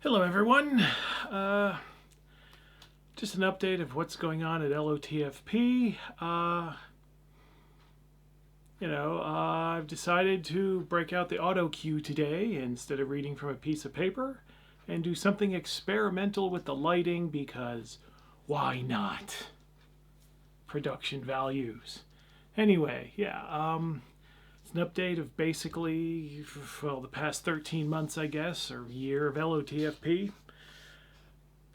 Hello everyone, just an update of what's going on at LotFP. I've decided to break out the auto cue today instead of reading from a piece of paper and do something experimental with the lighting because why not? Production values. Anyway, it's an update of basically, well, the past 13 months, I guess, or year of LotFP.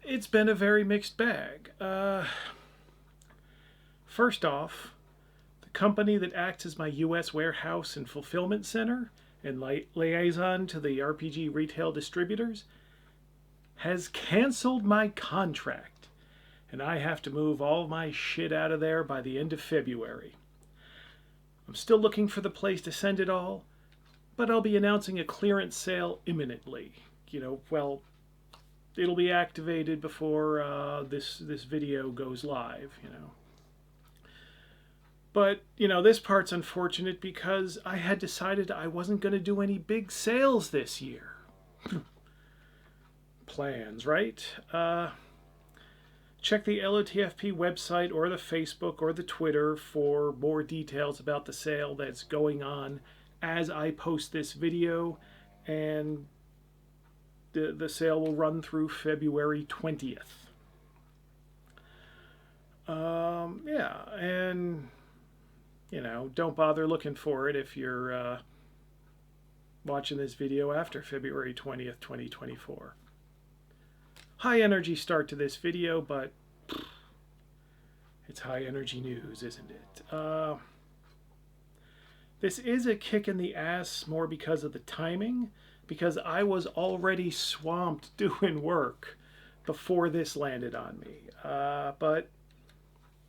It's been a very mixed bag. First off, the company that acts as my U.S. warehouse and fulfillment center and liaison to the RPG retail distributors has canceled my contract, and I have to move all my shit out of there by the end of February. I'm still looking for the place to send it all, but I'll be announcing a clearance sale imminently. It'll be activated before this video goes live, But, this part's unfortunate because I had decided I wasn't going to do any big sales this year. Plans, right? Check the LotFP website or the Facebook or the Twitter for more details about the sale that's going on as I post this video, and the sale will run through February 20th. Don't bother looking for it if you're watching this video after February 20th, 2024. High energy start to this video, but it's high energy news, isn't it? This is a kick in the ass more because of the timing, because I was already swamped doing work before this landed on me. But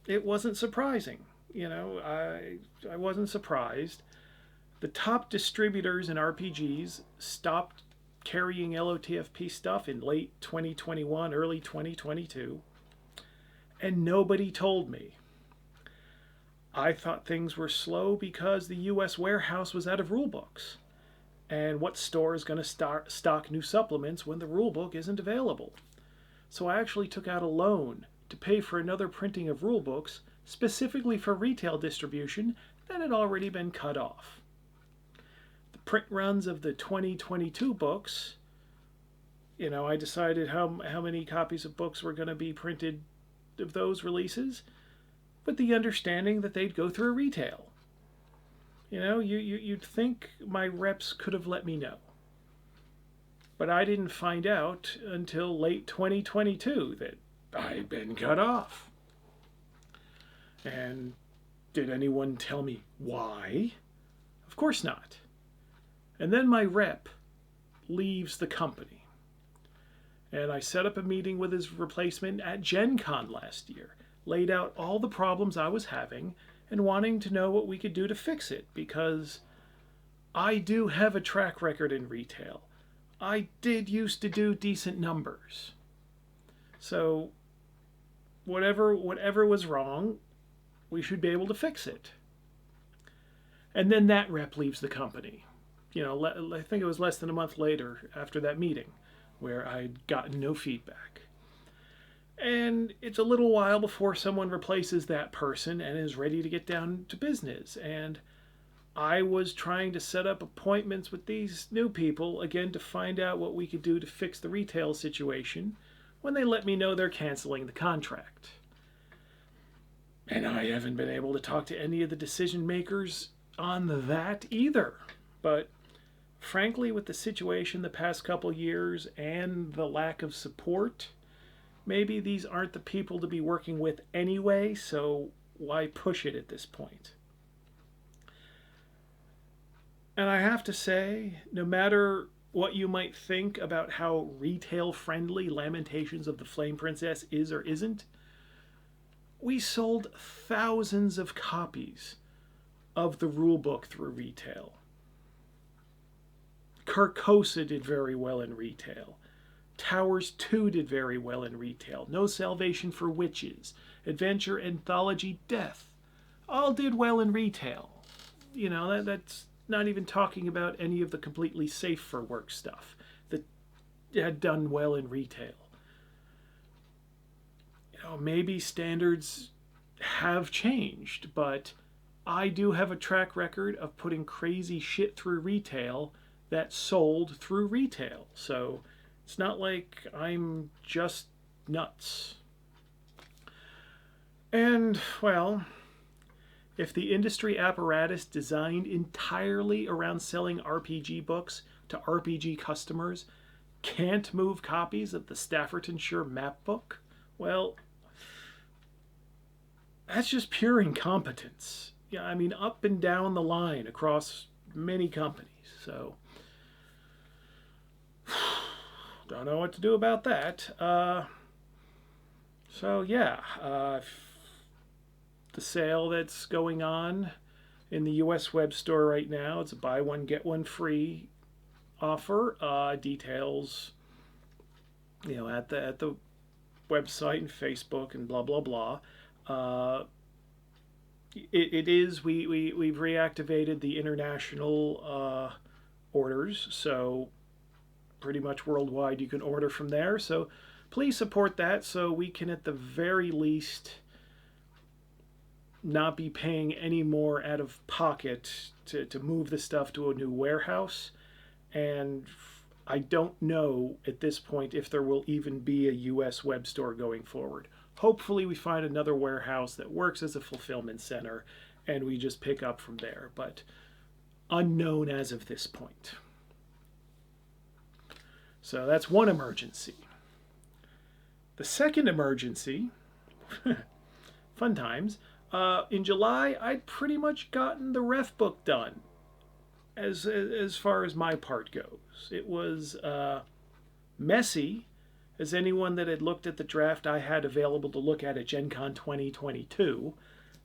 it wasn't surprising. I wasn't surprised. The top distributors in RPGs stopped carrying LotFP stuff in late 2021, early 2022, and nobody told me. I thought things were slow because the US warehouse was out of rulebooks. And what store is going to stock new supplements when the rulebook isn't available? So I actually took out a loan to pay for another printing of rulebooks specifically for retail distribution that had already been cut off. The print runs of the 2022 books, I decided how many copies of books were going to be printed of those releases, with the understanding that they'd go through retail. You'd think my reps could have let me know. But I didn't find out until late 2022 that I'd been cut off. And did anyone tell me why? Of course not. And then my rep leaves the company. And I set up a meeting with his replacement at Gen Con last year, laid out all the problems I was having, and wanting to know what we could do to fix it, because I do have a track record in retail. I did used to do decent numbers. So whatever was wrong, we should be able to fix it. And then that rep leaves the company. I think it was less than a month later after that meeting where I'd gotten no feedback. And it's a little while before someone replaces that person and is ready to get down to business. And I was trying to set up appointments with these new people, again, to find out what we could do to fix the retail situation, when they let me know they're canceling the contract. And I haven't been able to talk to any of the decision makers on that either. But frankly, with the situation the past couple years and the lack of support, maybe these aren't the people to be working with anyway, so why push it at this point? And I have to say, no matter what you might think about how retail-friendly Lamentations of the Flame Princess is or isn't, we sold thousands of copies of the rulebook through retail. Carcosa did very well in retail. Towers 2 did very well in retail. No Salvation for Witches, Adventure Anthology Death, all did well in retail. That's not even talking about any of the completely safe for work stuff. The had done well in retail. Maybe standards have changed, but I do have a track record of putting crazy shit through retail that sold through retail. So it's not like I'm just nuts. And, well, if the industry apparatus designed entirely around selling RPG books to RPG customers can't move copies of the Staffordshire map book, well, that's just pure incompetence. Yeah, I mean, up and down the line across many companies. So, don't know what to do about that. The sale that's going on in the U.S. web store right now, it's a buy one get one free offer. Details, at the website and Facebook and blah blah blah. It is we've reactivated the international orders, so pretty much worldwide you can order from there. So please support that, so we can at the very least not be paying any more out of pocket to move the stuff to a new warehouse. And I don't know at this point if there will even be a US web store going forward. Hopefully we find another warehouse that works as a fulfillment center and we just pick up from there, but unknown as of this point. So that's one emergency. The second emergency, fun times, in July I'd pretty much gotten the ref book done as far as my part goes. It was messy, as anyone that had looked at the draft I had available to look at Gen Con 2022.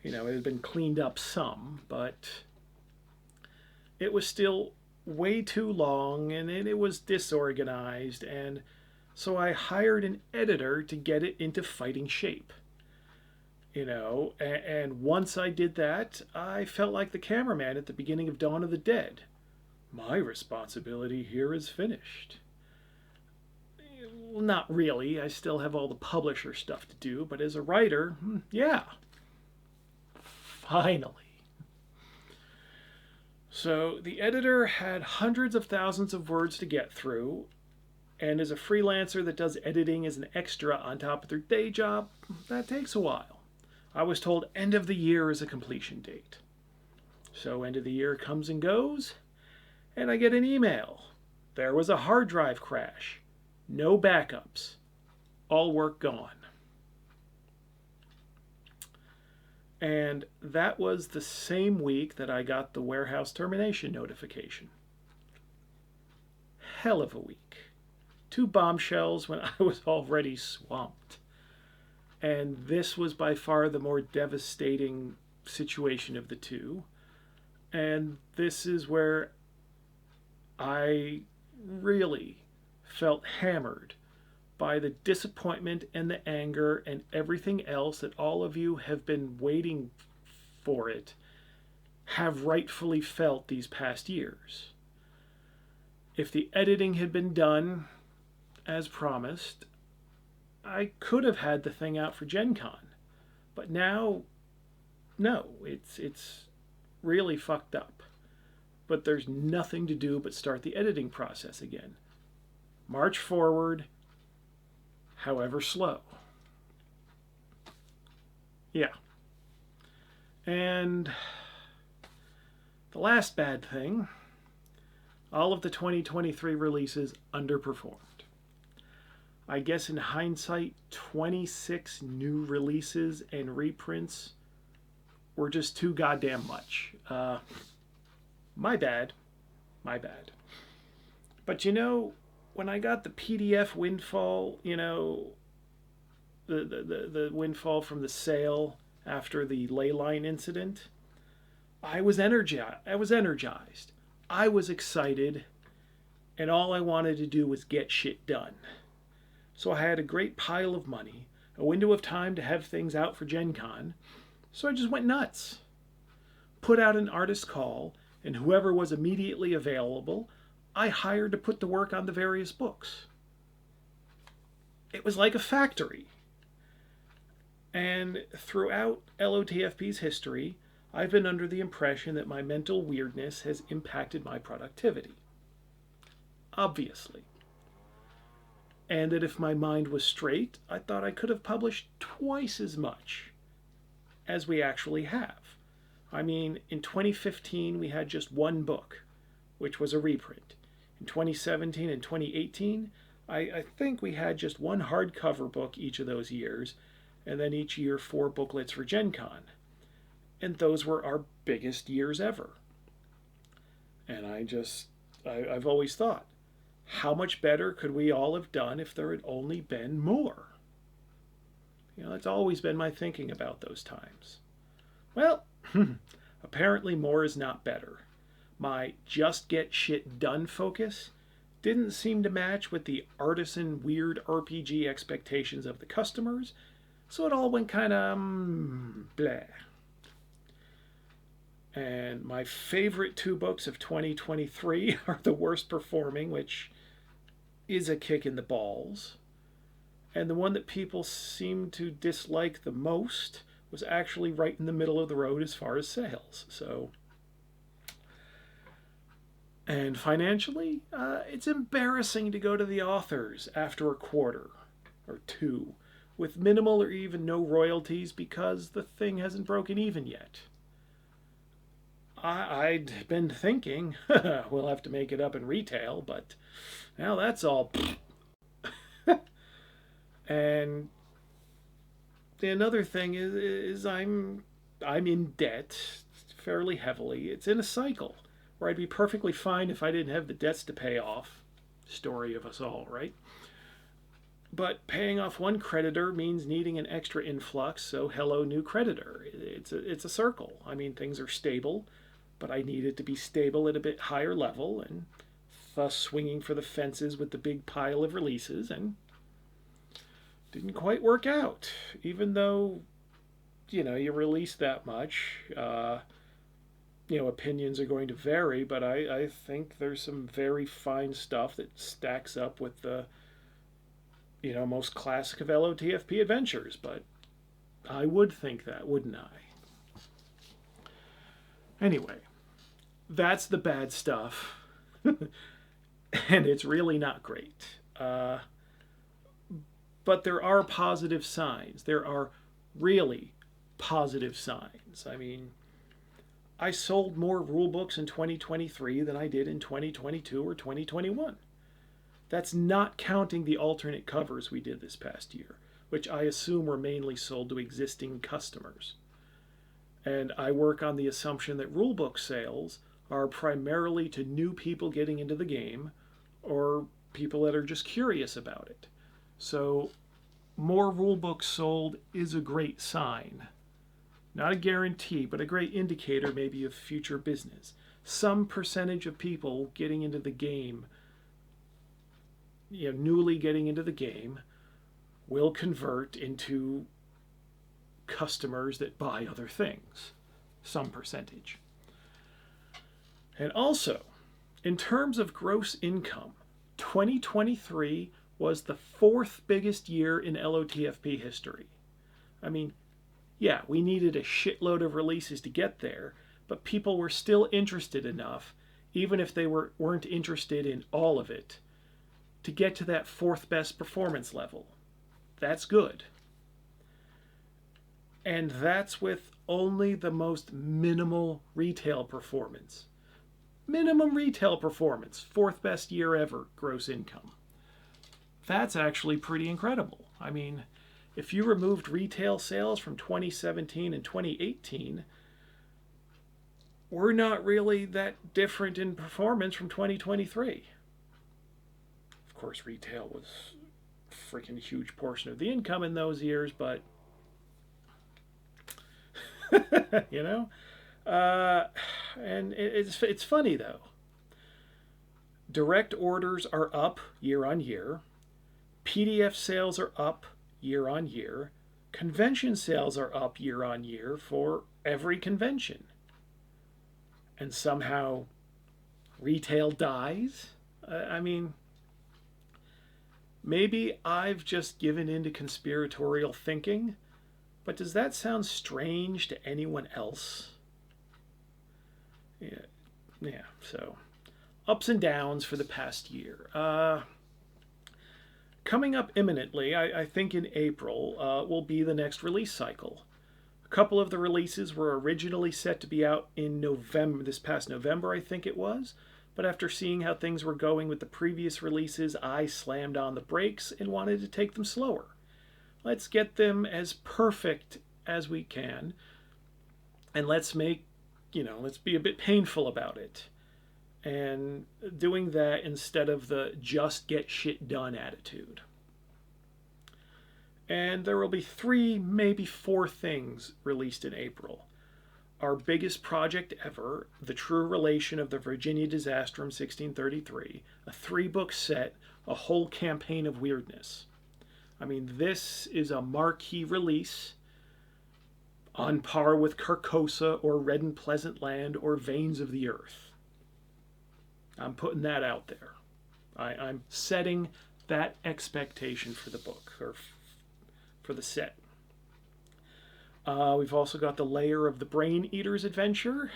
It had been cleaned up some, but it was still way too long and it was disorganized, and so I hired an editor to get it into fighting shape. And once I did that, I felt like the cameraman at the beginning of Dawn of the Dead. My responsibility here is finished. Well, not really. I still have all the publisher stuff to do, but as a writer, yeah. Finally. So the editor had hundreds of thousands of words to get through, and as a freelancer that does editing as an extra on top of their day job, that takes a while. I was told end of the year is a completion date. So end of the year comes and goes, and I get an email. There was a hard drive crash. No backups. All work gone. And that was the same week that I got the warehouse termination notification. Hell of a week. 2 bombshells when I was already swamped. And this was by far the more devastating situation of the two. And this is where I really felt hammered by the disappointment and the anger and everything else that all of you have been waiting for it, have rightfully felt these past years. If the editing had been done as promised, I could have had the thing out for Gen Con. But now, no, it's really fucked up. But there's nothing to do but start the editing process again. March forward, however slow. Yeah. And the last bad thing, all of the 2023 releases underperformed. I guess in hindsight, 26 new releases and reprints were just too goddamn much. My bad. But when I got the PDF windfall, the windfall from the sale after the ley line incident, I was energized. I was excited, and all I wanted to do was get shit done. So I had a great pile of money, a window of time to have things out for Gen Con, so I just went nuts. Put out an artist call, and whoever was immediately available, I hired to put the work on the various books. it was like a factory. And throughout LOTFP's history, I've been under the impression that my mental weirdness has impacted my productivity. Obviously. And that if my mind was straight, I thought I could have published twice as much as we actually have. I mean, in 2015, we had just one book, which was a reprint. In 2017 and 2018, I think we had just one hardcover book each of those years, and then each year 4 booklets for Gen Con. And those were our biggest years ever. And I've always thought, how much better could we all have done if there had only been more? That's always been my thinking about those times. Well, apparently more is not better. My just get shit done focus didn't seem to match with the artisan weird RPG expectations of the customers, so it all went kind of bleh. And my favorite 2 books of 2023 are the worst performing, which is a kick in the balls. And the one that people seem to dislike the most was actually right in the middle of the road as far as sales. And financially, it's embarrassing to go to the authors after a quarter or 2 with minimal or even no royalties because the thing hasn't broken even yet. I'd been thinking, we'll have to make it up in retail, but now that's all. And another thing is I'm in debt fairly heavily. It's in a cycle where I'd be perfectly fine if I didn't have the debts to pay off. Story of us all, right? But paying off one creditor means needing an extra influx, so hello, new creditor. It's a circle. I mean, things are stable, but I need it to be stable at a bit higher level, and thus swinging for the fences with the big pile of releases, and didn't quite work out. Even though, you release that much, opinions are going to vary, but I think there's some very fine stuff that stacks up with the, most classic of LOTFP adventures, but I would think that, wouldn't I? Anyway, that's the bad stuff, and it's really not great. But there are positive signs. There are really positive signs. I mean, I sold more rulebooks in 2023 than I did in 2022 or 2021. That's not counting the alternate covers we did this past year, which I assume were mainly sold to existing customers. And I work on the assumption that rulebook sales are primarily to new people getting into the game or people that are just curious about it. So more rulebooks sold is a great sign. Not a guarantee, but a great indicator maybe of future business. Some percentage of people getting into the game, newly getting into the game, will convert into customers that buy other things. Some percentage. And also, in terms of gross income, 2023 was the 4th biggest year in LOTFP history. I mean, yeah, we needed a shitload of releases to get there, but people were still interested enough, even if they weren't interested in all of it, to get to that 4th best performance level. That's good. And that's with only the most minimal retail performance. Minimum retail performance, 4th best year ever, gross income. That's actually pretty incredible. I mean, if you removed retail sales from 2017 and 2018, we're not really that different in performance from 2023. Of course, retail was a freaking huge portion of the income in those years, but and it's funny though. Direct orders are up year on year. PDF sales are up year on year. Convention sales are up year on year for every convention. And somehow retail dies? I mean, Maybe I've just given in to conspiratorial thinking, but does that sound strange to anyone else? Yeah, yeah, so ups and downs for the past year. Coming up imminently, I think in April, will be the next release cycle. A couple of the releases were originally set to be out in November, this past November, I think it was. But after seeing how things were going with the previous releases, I slammed on the brakes and wanted to take them slower. Let's get them as perfect as we can, and let's be a bit painful about it. And doing that instead of the just get shit done attitude. And there will be 3, maybe 4 things released in April. Our biggest project ever, The True Relation of the Virginia Disastrum 1633, a 3-book set, a whole campaign of weirdness. I mean, this is a marquee release on par with Carcosa or Red and Pleasant Land or Veins of the Earth. I'm putting that out there. I'm setting that expectation for the book, or for the set. We've also got the Lair of the Brain Eater's Adventure.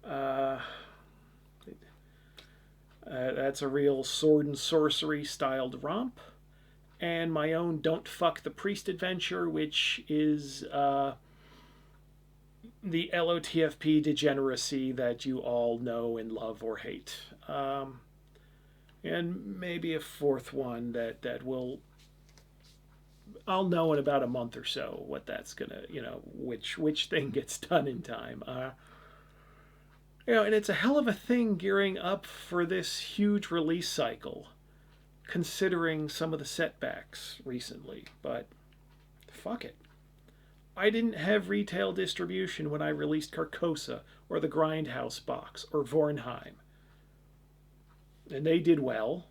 That's a real sword and sorcery styled romp. And my own Don't Fuck the Priest adventure, which is the LOTFP degeneracy that you all know and love or hate. And maybe a 4th one that will... I'll know in about a month or so what that's gonna, which thing gets done in time. And it's a hell of a thing gearing up for this huge release cycle, considering some of the setbacks recently. But fuck it. I didn't have retail distribution when I released Carcosa or the Grindhouse box or Vornheim. And they did well,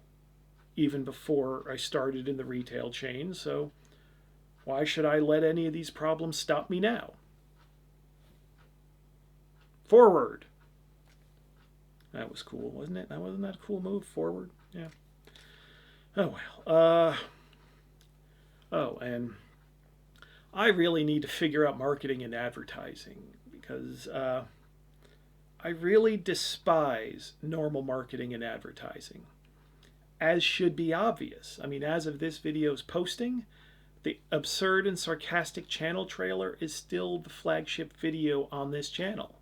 even before I started in the retail chain, so why should I let any of these problems stop me now? Forward! That was cool, wasn't it? Wasn't that a cool move? Forward? Yeah. Oh well. Oh, and I really need to figure out marketing and advertising, because I really despise normal marketing and advertising, as should be obvious. I mean, as of this video's posting, the absurd and sarcastic channel trailer is still the flagship video on this channel.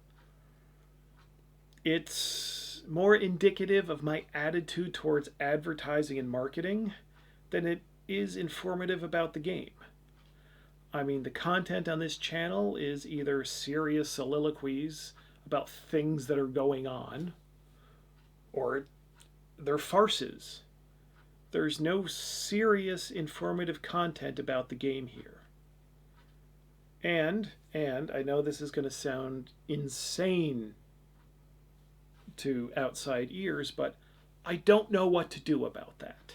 It's more indicative of my attitude towards advertising and marketing than it is informative about the game. I mean, the content on this channel is either serious soliloquies about things that are going on, or they're farces. There's no serious informative content about the game here. And I know this is going to sound insane to outside ears, but I don't know what to do about that.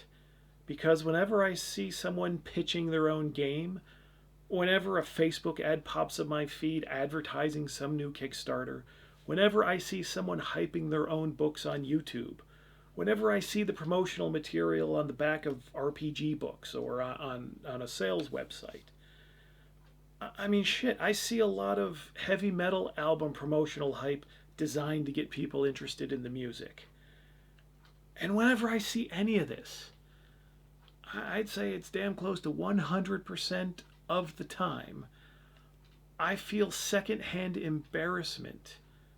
Because whenever I see someone pitching their own game, whenever a Facebook ad pops up my feed advertising some new Kickstarter, whenever I see someone hyping their own books on YouTube, whenever I see the promotional material on the back of RPG books or on a sales website, I mean, shit, I see a lot of heavy metal album promotional hype designed to get people interested in the music. And whenever I see any of this, I'd say it's damn close to 100% of the time, I feel secondhand embarrassment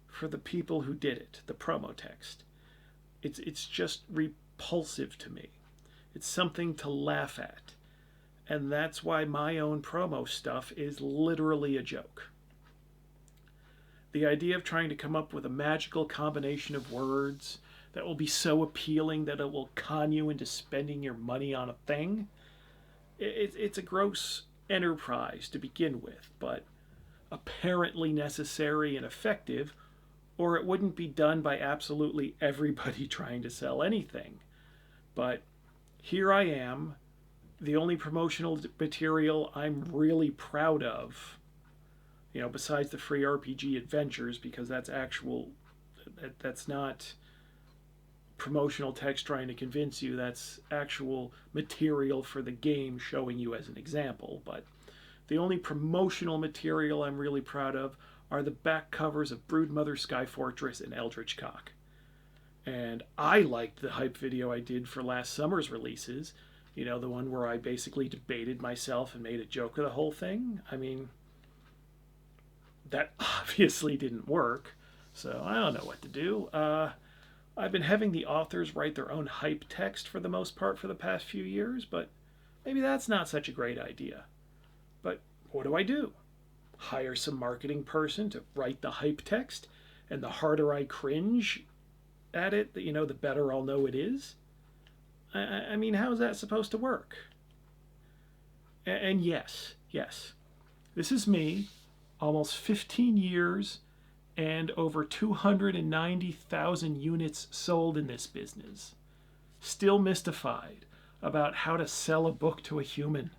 for the people who did it, the promo text. It's just repulsive to me. It's something to laugh at. And that's why my own promo stuff is literally a joke. The idea of trying to come up with a magical combination of words that will be so appealing that it will con you into spending your money on a thing, it's a gross enterprise to begin with, but apparently necessary and effective, or it wouldn't be done by absolutely everybody trying to sell anything. But here I am, the only promotional material I'm really proud of, besides the free RPG adventures, because that's not promotional text trying to convince you. That's actual material for the game showing you as an example. But the only promotional material I'm really proud of are the back covers of Broodmother, Sky Fortress, and Eldritch Cock. And I liked the hype video I did for last summer's releases. You know, the one where I basically debated myself and made a joke of the whole thing. I mean, that obviously didn't work. So I don't know what to do. I've been having the authors write their own hype text for the most part for the past few years, but maybe that's not such a great idea. But what do? Hire some marketing person to write the hype text, and the harder I cringe at it, you know, the better I'll know it is? I mean, how is that supposed to work? And yes, this is me, almost 15 years and over 290,000 units sold in this business. Still mystified about how to sell a book to a human.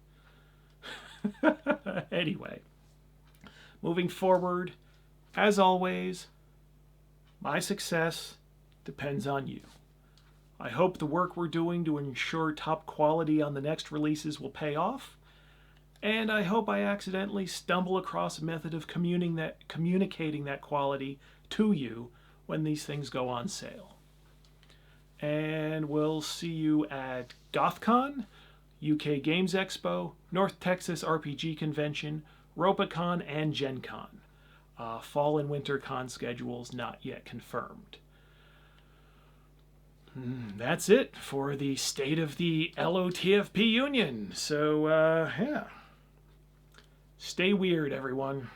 Anyway, moving forward, as always, my success depends on you. I hope the work we're doing to ensure top quality on the next releases will pay off, and I hope I accidentally stumble across a method of communicating that quality to you when these things go on sale. And we'll see you at GothCon, UK Games Expo, North Texas RPG Convention, RopaCon, and Gen Con. Fall and winter con schedules not yet confirmed. That's it for the state of the LOTFP Union. So, yeah. Stay weird, everyone.